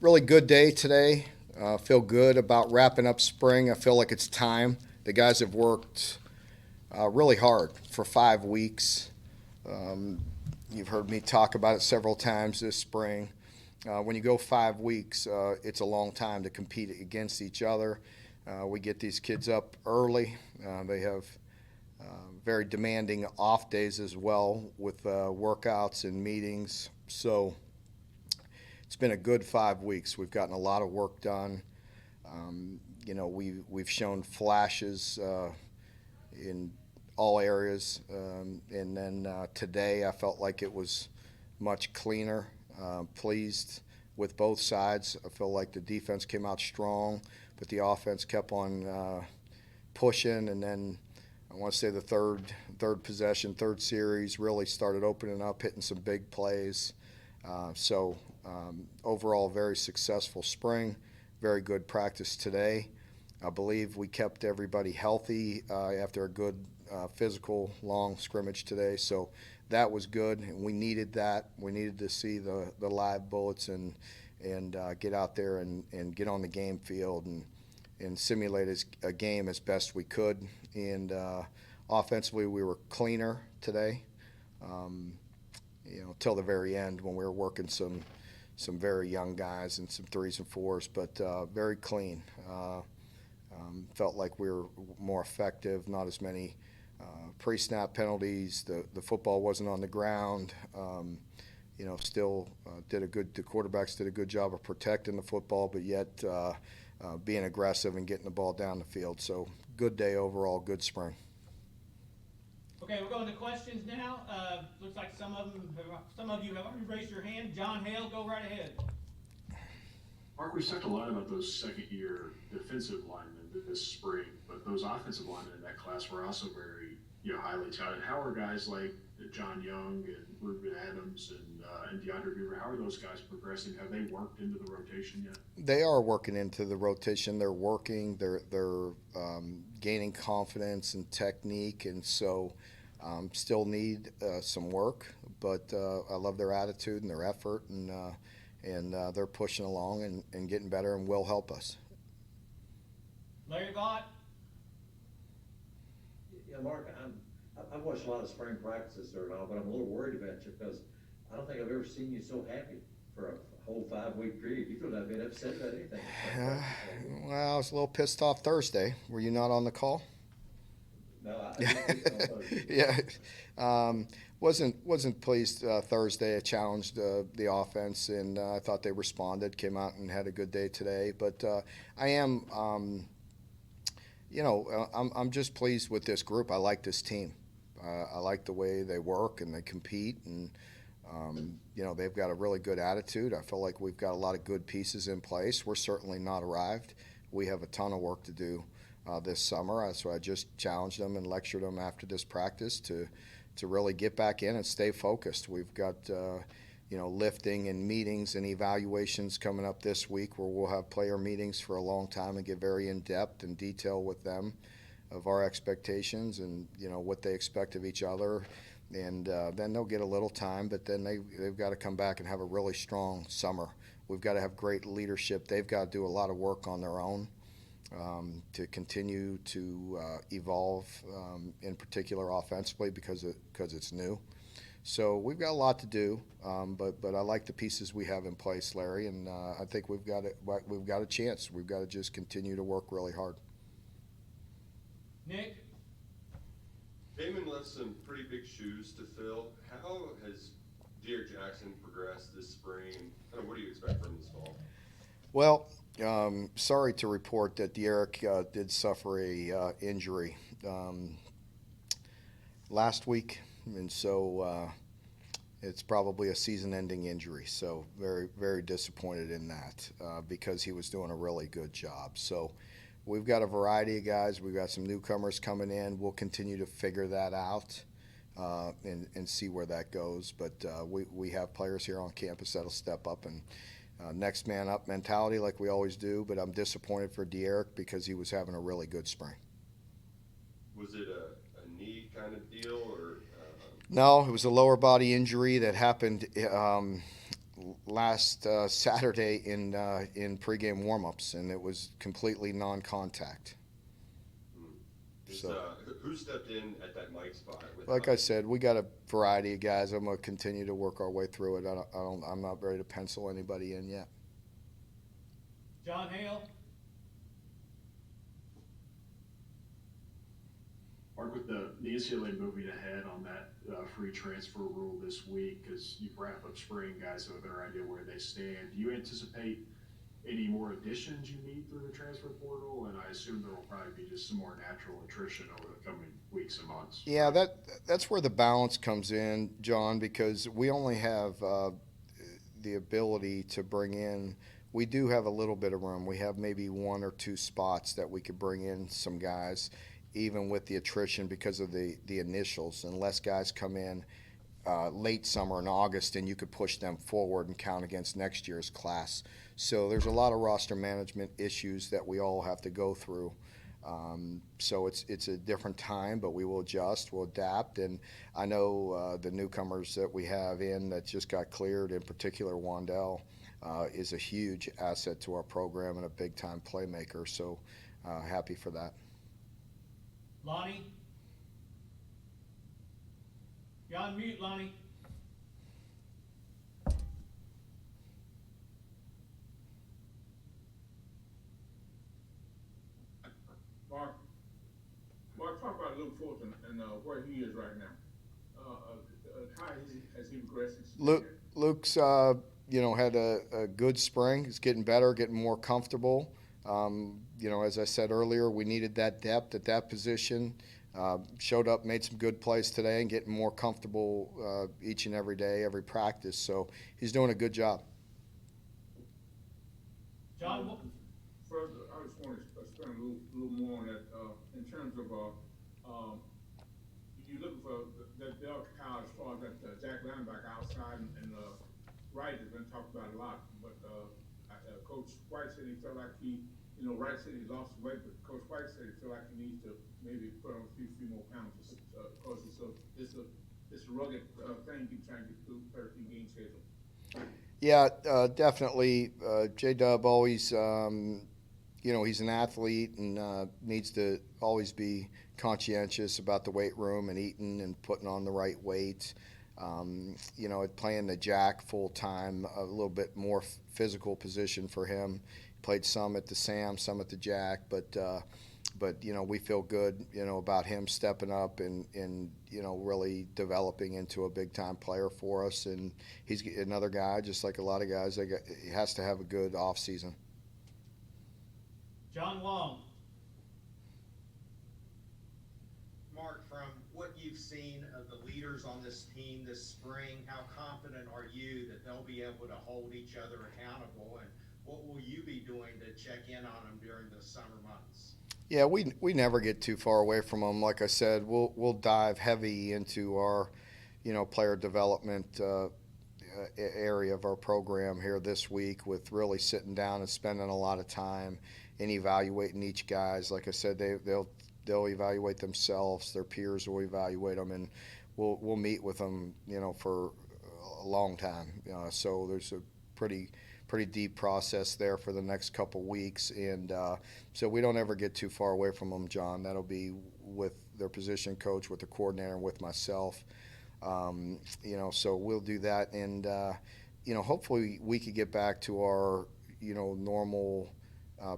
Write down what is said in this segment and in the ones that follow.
Really good day today. Feel good about wrapping up spring. I feel like it's time. The guys have worked really hard for 5 weeks. Um, you've heard me talk about it several times this spring. When you go 5 weeks, it's a long time to compete against each other. We get these kids up early. They have very demanding off days as well with workouts and meetings. So it's been a good 5 weeks. We've gotten a lot of work done. We've shown flashes in all areas, and then today I felt like it was much cleaner. Pleased with both sides. I feel like the defense came out strong, but the offense kept on pushing, and then I want to say the third possession, third series really started opening up, hitting some big plays. Overall, very successful spring, very good practice today. I believe we kept everybody healthy after a good physical long scrimmage today, so that was good, and we needed that. We needed to see the live bullets and get out there and get on the game field and simulate a game as best we could. And offensively, we were cleaner today. Till the very end when we were working some very young guys and some threes and fours, but very clean. Felt like we were more effective, not as many pre-snap penalties. The football wasn't on the ground. Still the quarterbacks did a good job of protecting the football, but yet being aggressive and getting the ball down the field. So good day overall, good spring. Okay, we're going to questions now. Looks like some of you have already raised your hand. John Hale, go right ahead. Mark, we've talked a lot about those second-year defensive linemen this spring, but those offensive linemen in that class were also very, highly touted. How are guys like John Young and Ruben Adams and DeAndre Beaver? How are those guys progressing? Have they worked into the rotation yet? They are working into the rotation. They're working. They're gaining confidence and technique, and so still need some work. But I love their attitude and their effort, and they're pushing along and getting better and will help us. Larry Vaught. Yeah, Mark, I've watched a lot of spring practices there and all, but I'm a little worried about you because I don't think I've ever seen you so happy for a whole 5 week period. You could have been upset about anything. Well, I was a little pissed off Thursday. Were you not on the call? No, I didn't see it on Thursday. Yeah, wasn't pleased Thursday. I challenged the offense, and I thought they responded, came out and had a good day today. But I am, I'm just pleased with this group. I like this team. I like the way they work and they compete, and they've got a really good attitude. I feel like we've got a lot of good pieces in place. We're certainly not arrived. We have a ton of work to do this summer. So I just challenged them and lectured them after this practice to really get back in and stay focused. We've got lifting and meetings and evaluations coming up this week where we'll have player meetings for a long time and get very in-depth and detail with them of our expectations and what they expect of each other. And then they'll get a little time, but then they've got to come back and have a really strong summer. We've got to have great leadership. They've got to do a lot of work on their own to continue to evolve, in particular offensively because it's new. So we've got a lot to do, but I like the pieces we have in place, Larry, and I think we've got a chance. We've got to just continue to work really hard. Nick. Damon left some pretty big shoes to fill. How has Dear Jackson progressed this spring? And what do you expect from this fall? Well, sorry to report that De'Eric did suffer a injury last week, and so it's probably a season-ending injury. So very, very disappointed in that because he was doing a really good job. So we've got a variety of guys. We've got some newcomers coming in. We'll continue to figure that out and see where that goes. But we have players here on campus that'll step up and next man up mentality like we always do. But I'm disappointed for De'Eric because he was having a really good spring. Was it a knee kind of deal or? No, it was a lower body injury that happened last Saturday in pregame warmups, and it was completely non-contact. So, Who stepped in at that Mike spot? like I said, we got a variety of guys. I'm gonna continue to work our way through it. I'm not ready to pencil anybody in yet. John Hale? Mark, with the NCAA moving ahead on that free transfer rule this week, because you wrap up spring, guys have a better idea where they stand. Do you anticipate any more additions you need through the transfer portal? And I assume there will probably be just some more natural attrition over the coming weeks and months. Yeah, that's where the balance comes in, John, because we only have the ability to bring in. We do have a little bit of room. We have maybe 1 or 2 spots that we could bring in some guys, even with the attrition because of the initials. Unless guys come in late summer in August, and you could push them forward and count against next year's class. So there's a lot of roster management issues that we all have to go through. So it's a different time, but we will adjust, we'll adapt, and I know the newcomers that we have in that just got cleared, in particular Wandell, is a huge asset to our program and a big-time playmaker. So happy for that. Lonnie? You're on mute, Lonnie. Mark, talk about Luke Fulton and where he is right now. How has he progressed? Luke's had a good spring. He's getting better, getting more comfortable. As I said earlier, we needed that depth at that position. Showed up, made some good plays today, and getting more comfortable each and every day, every practice. So he's doing a good job. John? Further, I just want to spend a little more on that in terms of you looking for that bell cow as far as that Jack linebacker outside and Wright has been talked about a lot. But Coach White said he felt like Wright said he lost weight, but Coach White said he felt like he needs to maybe put on a few more pounds because it's a rugged thing keep trying to get through 13 game schedule. Yeah, definitely. J-Dub always, he's an athlete and needs to always be conscientious about the weight room and eating and putting on the right weight. Playing the Jack full time, a little bit more physical position for him. Played some at the Sam, some at the Jack, but we feel good, about him stepping up and really developing into a big time player for us. And he's another guy, just like a lot of guys. He has to have a good off season. John Long? Mark, from what you've seen of the leaders on this team this spring, how confident are you that they'll be able to hold each other accountable, and what will you be doing to check in on them during the summer months? Yeah, we never get too far away from them. Like I said, we'll dive heavy into our, player development area of our program here this week, with really sitting down and spending a lot of time and evaluating each guys. Like I said, they'll evaluate themselves, their peers will evaluate them, and we'll meet with them, for a long time. So there's a pretty deep process there for the next couple weeks, and so we don't ever get too far away from them, John. That'll be with their position coach, with the coordinator, and with myself. So we'll do that, and hopefully we could get back to our normal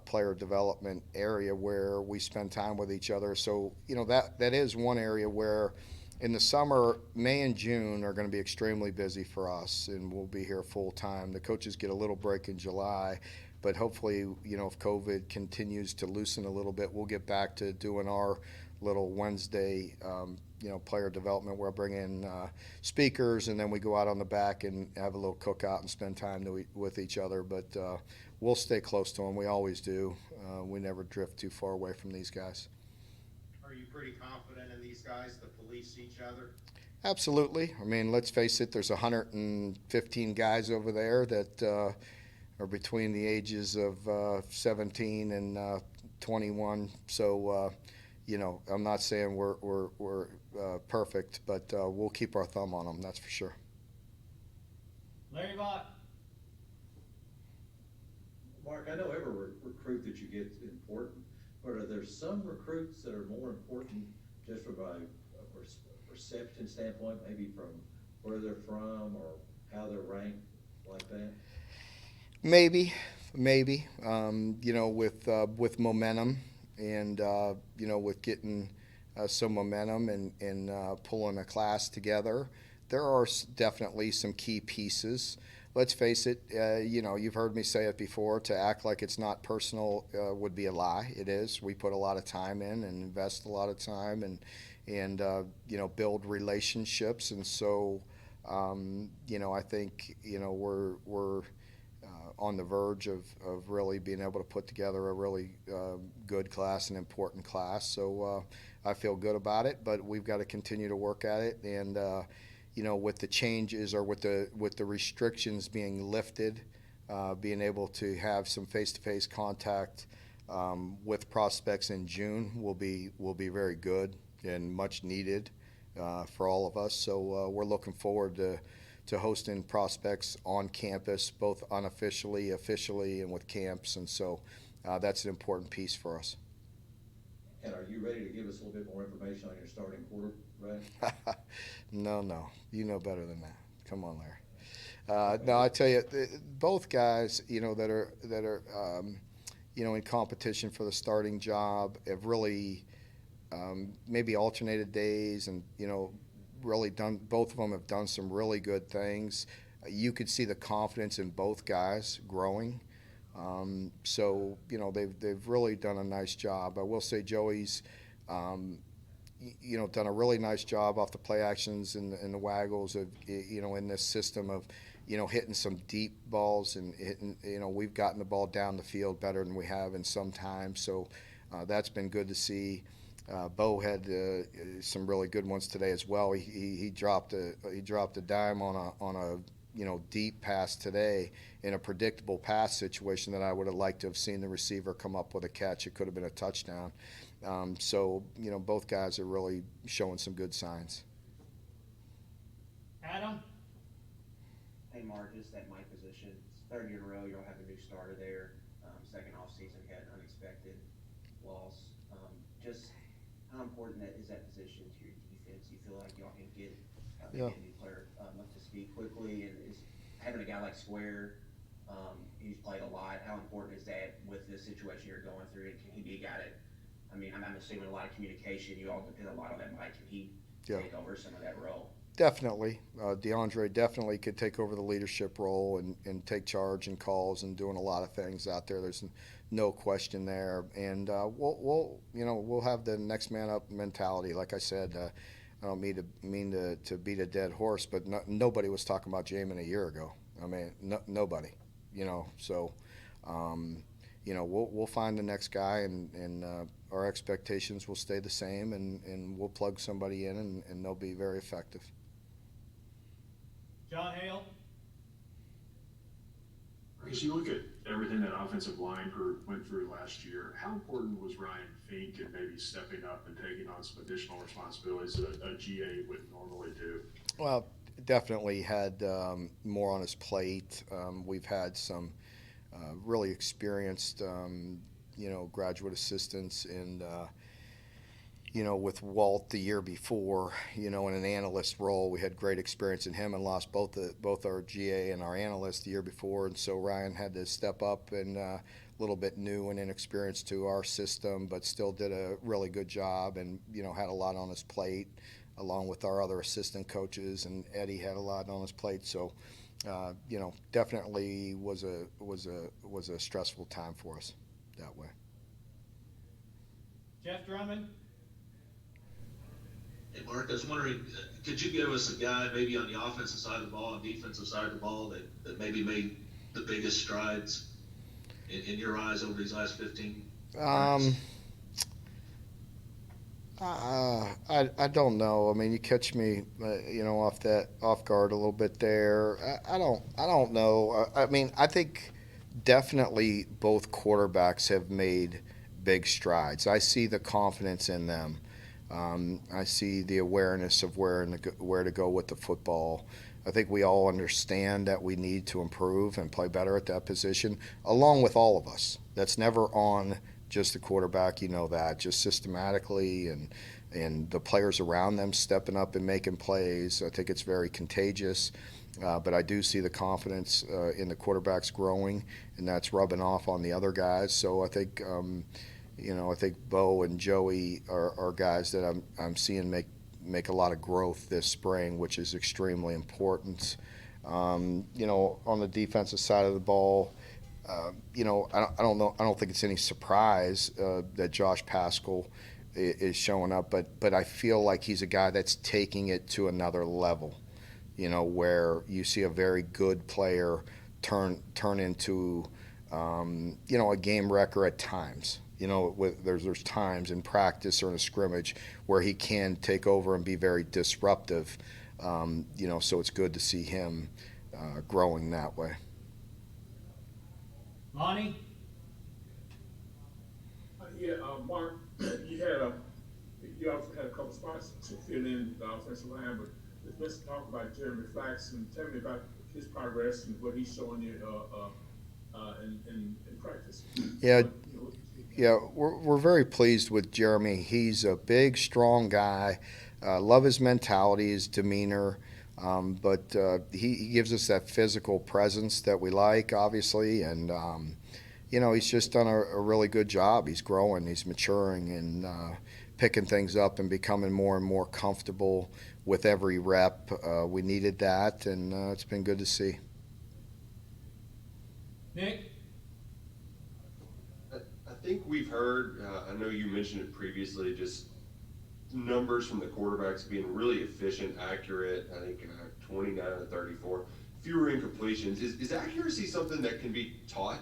player development area where we spend time with each other. So that is one area where in the summer, May and June are going to be extremely busy for us, and we'll be here full time. The coaches get a little break in July, but hopefully, if COVID continues to loosen a little bit, we'll get back to doing our little Wednesday, player development where I bring in speakers, and then we go out on the back and have a little cookout and spend time with each other. But we'll stay close to them. We always do. We never drift too far away from these guys. Are you pretty confident in these guys to police each other? Absolutely. I mean, let's face it, there's 115 guys over there that are between the ages of 17 and 21. So, I'm not saying we're perfect, but we'll keep our thumb on them, that's for sure. Larry Bott? Mark, I know every recruit that you get is important, but are there some recruits that are more important just from a reception standpoint, maybe from where they're from or how they're ranked like that? Maybe, maybe. With momentum and with getting some momentum and pulling a class together, there are definitely some key pieces. Let's face it. You've heard me say it before. To act like it's not personal would be a lie. It is. We put a lot of time in and invest a lot of time and build relationships. And so, I think we're on the verge of really being able to put together a really good class, an important class. So I feel good about it, but we've got to continue to work at it. And with the changes or with the restrictions being lifted, being able to have some face-to-face contact with prospects in June will be very good and much needed for all of us. So we're looking forward to hosting prospects on campus, both unofficially, officially, and with camps. And so that's an important piece for us. And are you ready to give us a little bit more information on your starting quarterback? No. You know better than that. Come on, Larry. No, I tell you, both guys, that are in competition for the starting job have really maybe alternated days and, really done, both of them have done some really good things. You could see the confidence in both guys growing. So they've really done a nice job. I will say Joey's done a really nice job off the play actions and the waggles of in this system of hitting some deep balls and hitting, we've gotten the ball down the field better than we have in some time. So that's been good to see. Bo had some really good ones today as well. He dropped a dime on a deep pass today in a predictable pass situation that I would have liked to have seen the receiver come up with a catch. It could have been a touchdown. So both guys are really showing some good signs. Adam? Hey Mark, just at my position, it's third year in a row you'll have a new starter there. Second off season, you had an unexpected loss. Just how important is that position to your defense? You feel like y'all can get a new player up to speed quickly, and is having a guy like Square, he's played a lot. How important is that with the situation you're going through? And can he be a guy that, I'm assuming a lot of communication. You all depend a lot on that Mike. Can he take over some of that role? Definitely. DeAndre definitely could take over the leadership role and take charge and calls and doing a lot of things out there. There's no question there. And we'll have the next man up mentality. Like I said, I don't mean to beat a dead horse, but nobody was talking about Jamin a year ago. Nobody. So we'll find the next guy, and our expectations will stay the same, and we'll plug somebody in, and they'll be very effective. John Hale? As you look at everything that offensive line group went through last year, how important was Ryan Fink and maybe stepping up and taking on some additional responsibilities that a GA wouldn't normally do? Well, definitely had more on his plate. We've had some really experienced, graduate assistants and, with Walt the year before, in an analyst role. We had great experience in him and lost both our GA and our analyst the year before. And so Ryan had to step up and a little bit new and inexperienced to our system, but still did a really good job and, had a lot on his plate along with our other assistant coaches. And Eddie had a lot on his plate. So, definitely was a stressful time for us that way. Jeff Drummond? Hey Mark, I was wondering, could you give us a guy maybe on the offensive side of the ball and defensive side of the ball that maybe made the biggest strides in your eyes over these last 15 months? I don't know. You catch me, off guard a little bit there. I don't know. I think definitely both quarterbacks have made big strides. I see the confidence in them. I see the awareness of where to go with the football. I think we all understand that we need to improve and play better at that position, along with all of us. That's never on just the quarterback, you know that, just systematically and the players around them stepping up and making plays. I think it's very contagious. But I do see the confidence in the quarterbacks growing, and that's rubbing off on the other guys. So I think, I think Bo and Joey are guys that I'm seeing make a lot of growth this spring, which is extremely important. On the defensive side of the ball, I don't know. I don't think it's any surprise that Josh Pascal is showing up, but I feel like he's a guy that's taking it to another level. Where you see a very good player turn into, a game wrecker at times. There's times in practice or in a scrimmage where he can take over and be very disruptive. So it's good to see him growing that way. Lonnie? Mark, you also had a couple spots to fill in the offensive line, but let's talk about Jeremy Flax and tell me about his progress and what he's showing you in practice. Yeah, we're very pleased with Jeremy. He's a big, strong guy. Love his mentality, his demeanor, but he gives us that physical presence that we like, obviously, and he's just done a really good job. He's growing, he's maturing, and picking things up and becoming more and more comfortable with every rep. We needed that, and it's been good to see. Nick? I think we've heard, I know you mentioned it previously, just numbers from the quarterbacks being really efficient, accurate. I think 29 out of 34. Fewer incompletions. Is accuracy something that can be taught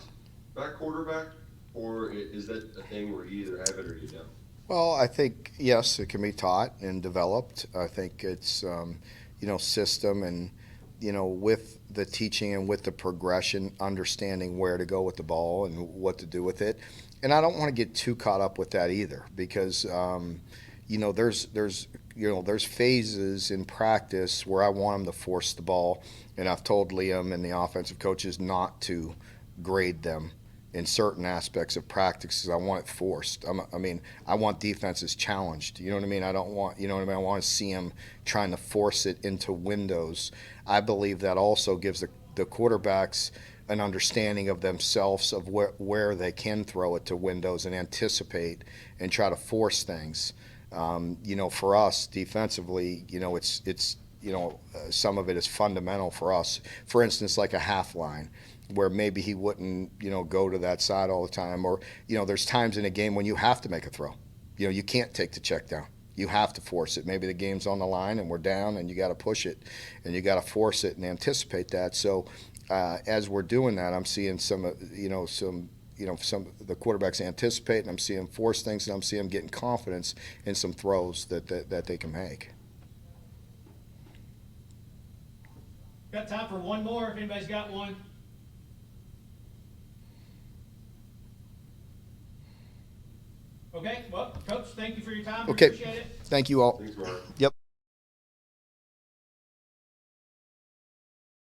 by a quarterback, or is that a thing where you either have it or you don't? Well, I think, yes, it can be taught and developed. I think it's, system and, with the teaching and with the progression, understanding where to go with the ball and what to do with it. And I don't want to get too caught up with that either because, there's phases in practice where I want them to force the ball. And I've told Liam and the offensive coaches not to grade them in certain aspects of practice because I want it forced. I want defenses challenged. You know what I mean? I don't want, I want to see them trying to force it into windows. I believe that also gives the quarterbacks an understanding of themselves of where they can throw it to windows and anticipate and try to force things. For us defensively, it's some of it is fundamental for us. For instance, like a half line, where maybe he wouldn't, go to that side all the time. Or, there's times in a game when you have to make a throw. You can't take the check down. You have to force it. Maybe the game's on the line and we're down and you got to push it and you got to force it and anticipate that. So as we're doing that, I'm seeing some of the quarterbacks anticipate, and I'm seeing them force things, and I'm seeing them getting confidence in some throws that they can make. Got time for one more if anybody's got one. Okay, well, Coach, thank you for your time. We Okay. appreciate it. Thank you all. Thanks, Mark. Yep.